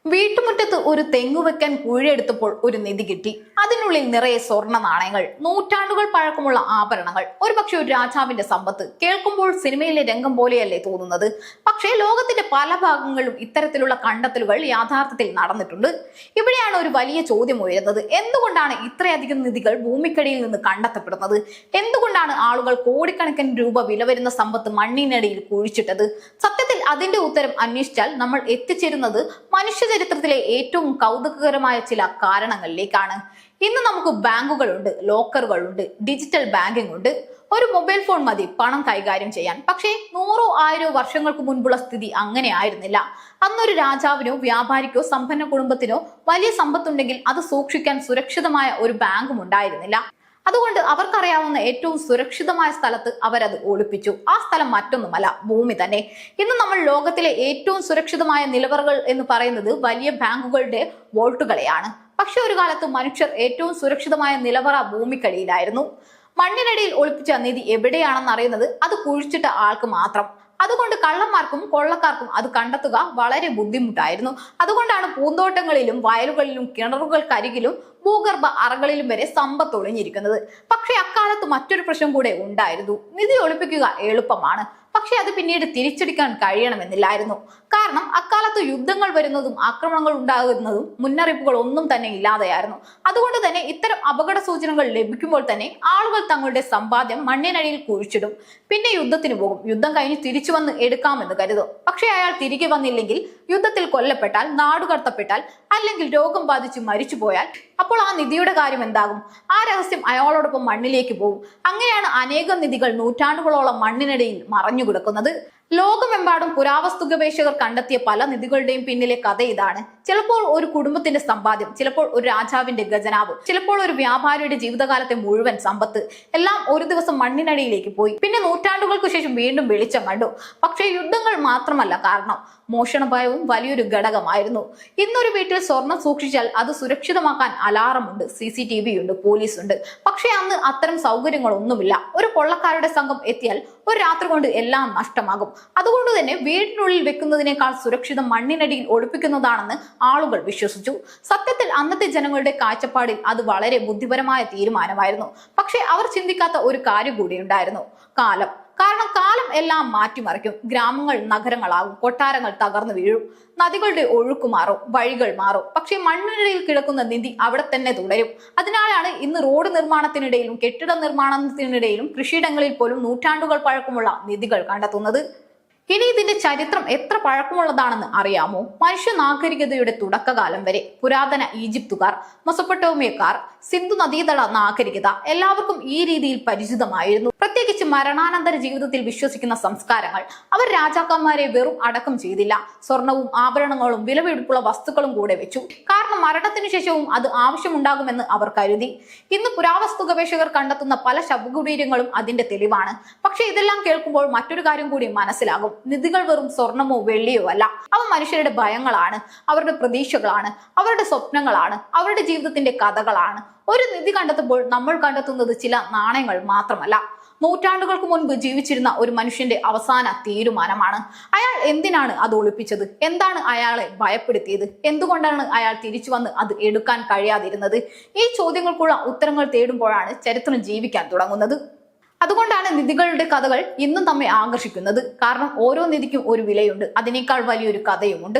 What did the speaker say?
വീട്ടുമുറ്റത്ത് ഒരു തെങ്ങു വെക്കാൻ കുഴിയെടുത്തപ്പോൾ ഒരു നിധി കിട്ടി. അതിനുള്ളിൽ നിറയെ സ്വർണ്ണ നാണയങ്ങൾ, നൂറ്റാണ്ടുകൾ പഴക്കമുള്ള ആഭരണങ്ങൾ, ഒരുപക്ഷെ ഒരു രാജാവിന്റെ സമ്പത്ത്. കേൾക്കുമ്പോൾ സിനിമയിലെ രംഗം പോലെയല്ലേ തോന്നുന്നത്? പക്ഷേ ലോകത്തിന്റെ പല ഭാഗങ്ങളിലും ഇത്തരത്തിലുള്ള കണ്ടെത്തലുകൾ യാഥാർത്ഥ്യത്തിൽ നടന്നിട്ടുണ്ട്. ഇവിടെയാണ് ഒരു വലിയ ചോദ്യം ഉയരുന്നത്. എന്തുകൊണ്ടാണ് ഇത്രയധികം നിധികൾ ഭൂമിക്കടിയിൽ നിന്ന് കണ്ടെത്തപ്പെടുന്നത്? എന്തുകൊണ്ടാണ് ആളുകൾ കോടിക്കണക്കിന് രൂപ വില വരുന്ന സമ്പത്ത് മണ്ണിനടിയിൽ കുഴിച്ചിട്ടത്? സത്യത്തിൽ അതിന്റെ ഉത്തരം അന്വേഷിച്ചാൽ നമ്മൾ എത്തിച്ചേരുന്നത് മനുഷ്യ ചരിത്രത്തിലെ ഏറ്റവും കൗതുകകരമായ ചില കാരണങ്ങളിലേക്കാണ്. ഇന്ന് നമുക്ക് ബാങ്കുകളുണ്ട്, ലോക്കറുകളുണ്ട്, ഡിജിറ്റൽ ബാങ്കിംഗ് ഉണ്ട്. ഒരു മൊബൈൽ ഫോൺ മതി പണം കൈകാര്യം ചെയ്യാൻ. പക്ഷേ 100-1000 വർഷങ്ങൾക്ക് മുൻപുള്ള സ്ഥിതി അങ്ങനെ ആയിരുന്നില്ല. അന്നൊരു രാജാവിനോ വ്യാപാരിക്കോ സമ്പന്ന കുടുംബത്തിനോ വലിയ സമ്പത്തുണ്ടെങ്കിൽ അത് സൂക്ഷിക്കാൻ സുരക്ഷിതമായ ഒരു ബാങ്കും ഉണ്ടായിരുന്നില്ല. അതുകൊണ്ട് അവർക്കറിയാവുന്ന ഏറ്റവും സുരക്ഷിതമായ സ്ഥലത്ത് അവരത് ഒളിപ്പിച്ചു. ആ സ്ഥലം മറ്റൊന്നുമല്ല, ഭൂമി തന്നെ. ഇന്ന് നമ്മൾ ലോകത്തിലെ ഏറ്റവും സുരക്ഷിതമായ നിലവറകൾ എന്ന് പറയുന്നത് വലിയ ബാങ്കുകളുടെ വോൾട്ടുകളെയാണ്. പക്ഷെ ഒരു കാലത്ത് മനുഷ്യർ ഏറ്റവും സുരക്ഷിതമായ നിലവറ ഭൂമിക്കടിയിലായിരുന്നു. മണ്ണിനടിയിൽ ഒളിപ്പിച്ച നിധി എവിടെയാണെന്ന് അറിയുന്നത് അത് കുഴിച്ചിട്ട ആൾക്ക് മാത്രം. അതുകൊണ്ട് കള്ളന്മാർക്കും കൊള്ളക്കാർക്കും അത് കണ്ടെത്തുക വളരെ ബുദ്ധിമുട്ടായിരുന്നു. അതുകൊണ്ടാണ് പൂന്തോട്ടങ്ങളിലും വയലുകളിലും കിണറുകൾക്കരികിലും ഭൂഗർഭ അറകളിലും വരെ സമ്പത്ത് ഒളിഞ്ഞിരിക്കുന്നത്. പക്ഷെ അക്കാലത്ത് മറ്റൊരു പ്രശ്നം കൂടെ ഉണ്ടായിരുന്നു. നിധി ഒളിപ്പിക്കുക എളുപ്പമാണ്, പക്ഷെ അത് പിന്നീട് തിരിച്ചടിക്കാൻ കഴിയണമെന്നില്ലായിരുന്നു. കാരണം അക്കാലത്ത് യുദ്ധങ്ങൾ വരുന്നതും ആക്രമണങ്ങൾ ഉണ്ടാകുന്നതും മുന്നറിയിപ്പുകൾ ഒന്നും തന്നെ ഇല്ലാതെയായിരുന്നു. അതുകൊണ്ട് തന്നെ ഇത്തരം അപകട സൂചനകൾ ലഭിക്കുമ്പോൾ തന്നെ ആളുകൾ തങ്ങളുടെ സമ്പാദ്യം മണ്ണിനടിയിൽ കുഴിച്ചിടും. പിന്നെ യുദ്ധത്തിന് പോകും. യുദ്ധം കഴിഞ്ഞ് തിരിച്ചു വന്ന് എടുക്കാമെന്ന് കരുതും. പക്ഷെ അയാൾ തിരികെ വന്നില്ലെങ്കിൽ, യുദ്ധത്തിൽ കൊല്ലപ്പെട്ടാൽ, നാടുകടത്തപ്പെട്ടാൽ, അല്ലെങ്കിൽ രോഗം ബാധിച്ച് മരിച്ചുപോയാൽ അപ്പോൾ ആ നിധിയുടെ കാര്യം എന്താകും? ആ രഹസ്യം അയാളോടൊപ്പം മണ്ണിലേക്ക് പോകും. അങ്ങനെയാണ് അനേകം നിധികൾ നൂറ്റാണ്ടുകളോളം മണ്ണിനടിയിൽ മറഞ്ഞു കിടക്കുന്നത്. ലോകമെമ്പാടും പുരാവസ്തു ഗവേഷകർ കണ്ടെത്തിയ പല നിധികളുടെയും പിന്നിലെ കഥ ഇതാണ്. ചിലപ്പോൾ ഒരു കുടുംബത്തിന്റെ സമ്പാദ്യം, ചിലപ്പോൾ ഒരു രാജാവിന്റെ ഖജനാവ്, ചിലപ്പോൾ ഒരു വ്യാപാരിയുടെ ജീവിതകാലത്തെ മുഴുവൻ സമ്പത്ത് എല്ലാം ഒരു ദിവസം മണ്ണിനടിയിലേക്ക് പോയി. പിന്നെ നൂറ്റാണ്ടുകൾക്ക് ശേഷം വീണ്ടും വെളിച്ചം കണ്ടു. പക്ഷേ യുദ്ധങ്ങൾ മാത്രമല്ല കാരണം, മോഷണഭയവും വലിയൊരു ഘടകമായിരുന്നു. ഇന്നൊരു വീട്ടിൽ സ്വർണം സൂക്ഷിച്ചാൽ അത് സുരക്ഷിതമാക്കാൻ അലാറം ഉണ്ട്, CCTV ഉണ്ട്, പോലീസ് ഉണ്ട്. പക്ഷേ അന്ന് അത്തരം സൗകര്യങ്ങളൊന്നുമില്ല. ഒരു കൊള്ളക്കാരുടെ സംഘം എത്തിയാൽ ഒരു രാത്രി കൊണ്ട് എല്ലാം നഷ്ടമാകും. അതുകൊണ്ട് തന്നെ വീടിനുള്ളിൽ വെക്കുന്നതിനേക്കാൾ സുരക്ഷിതം മണ്ണിനടിയിൽ ഒളിപ്പിക്കുന്നതാണെന്ന് ആളുകൾ വിശ്വസിച്ചു. സത്യത്തിൽ അന്നത്തെ ജനങ്ങളുടെ കാഴ്ചപ്പാടിൽ അത് വളരെ ബുദ്ധിപരമായ തീരുമാനമായിരുന്നു. പക്ഷെ അവർ ചിന്തിക്കാത്ത ഒരു കാര്യം കൂടി ഉണ്ടായിരുന്നു: കാലം. കാരണം കാലം എല്ലാം മാറ്റിമറിക്കും. ഗ്രാമങ്ങൾ നഗരങ്ങളാകും, കൊട്ടാരങ്ങൾ തകർന്നു വീഴും, നദികളുടെ ഒഴുക്ക് മാറും, വഴികൾ മാറും. പക്ഷെ മണ്ണിനടിയിൽ കിടക്കുന്ന നിധി അവിടെ തന്നെ തുടരും. അതിനാലാണ് ഇന്ന് റോഡ് നിർമ്മാണത്തിനിടയിലും കെട്ടിട നിർമ്മാണത്തിനിടയിലും കൃഷിയിടങ്ങളിൽ പോലും നൂറ്റാണ്ടുകൾ പഴക്കമുള്ള നിധികൾ കണ്ടെത്തുന്നത്. ഇനി ഇതിന്റെ ചരിത്രം എത്ര പഴക്കമുള്ളതാണെന്ന് അറിയാമോ? മനുഷ്യ നാഗരികതയുടെ തുടക്കകാലം വരെ പുരാതന ഈജിപ്തുകാർ, മെസൊപ്പൊട്ടേമിയക്കാർ, സിന്ധു നദീതട നാഗരികത എല്ലാവർക്കും ഈ രീതിയിൽ പരിചിതമായിരുന്നു. പ്രത്യേകിച്ച് മരണാനന്തര ജീവിതത്തിൽ വിശ്വസിക്കുന്ന സംസ്കാരങ്ങൾ. അവർ രാജാക്കന്മാരെ വെറും അടക്കം ചെയ്തില്ല, സ്വർണവും ആഭരണങ്ങളും വിലപിടിപ്പുള്ള വസ്തുക്കളും കൂടെ വെച്ചു. കാരണം മരണത്തിനു ശേഷവും അത് ആവശ്യമുണ്ടാകുമെന്ന് അവർ കരുതി. ഇന്ന് പുരാവസ്തു ഗവേഷകർ കണ്ടെത്തുന്ന പല ശവകുടീരങ്ങളും അതിന്റെ തെളിവാണ്. പക്ഷെ ഇതെല്ലാം കേൾക്കുമ്പോൾ മറ്റൊരു കാര്യം കൂടി മനസ്സിലാകും: നിധികൾ വെറും സ്വർണമോ വെള്ളിയോ അല്ല. അവ മനുഷ്യരുടെ ഭയങ്ങളാണ്, അവരുടെ പ്രതീക്ഷകളാണ്, അവരുടെ സ്വപ്നങ്ങളാണ്, അവരുടെ ജീവിതത്തിന്റെ കഥകളാണ്. ഒരു നിധി കണ്ടെത്തുമ്പോൾ നമ്മൾ കണ്ടെത്തുന്നത് ചില നാണയങ്ങൾ മാത്രമല്ല, നൂറ്റാണ്ടുകൾക്ക് മുൻപ് ജീവിച്ചിരുന്ന ഒരു മനുഷ്യന്റെ അവസാന തീരുമാനമാണ്. അയാൾ എന്തിനാണ് അത് ഒളിപ്പിച്ചത്? എന്താണ് അയാളെ ഭയപ്പെടുത്തിയത്? എന്തുകൊണ്ടാണ് അയാൾ തിരിച്ചു വന്ന് അത് എടുക്കാൻ കഴിയാതിരുന്നത്? ഈ ചോദ്യങ്ങൾക്കുള്ള ഉത്തരങ്ങൾ തേടുമ്പോഴാണ് ചരിത്രം ജീവിക്കാൻ തുടങ്ങുന്നത്. അതുകൊണ്ടാണ് നിധികളുടെ കഥകൾ ഇന്നും നമ്മെ ആകർഷിക്കുന്നത്. കാരണം ഓരോ നിധിക്കും ഒരു വിലയുണ്ട്, അതിനേക്കാൾ വലിയൊരു കഥയുമുണ്ട്.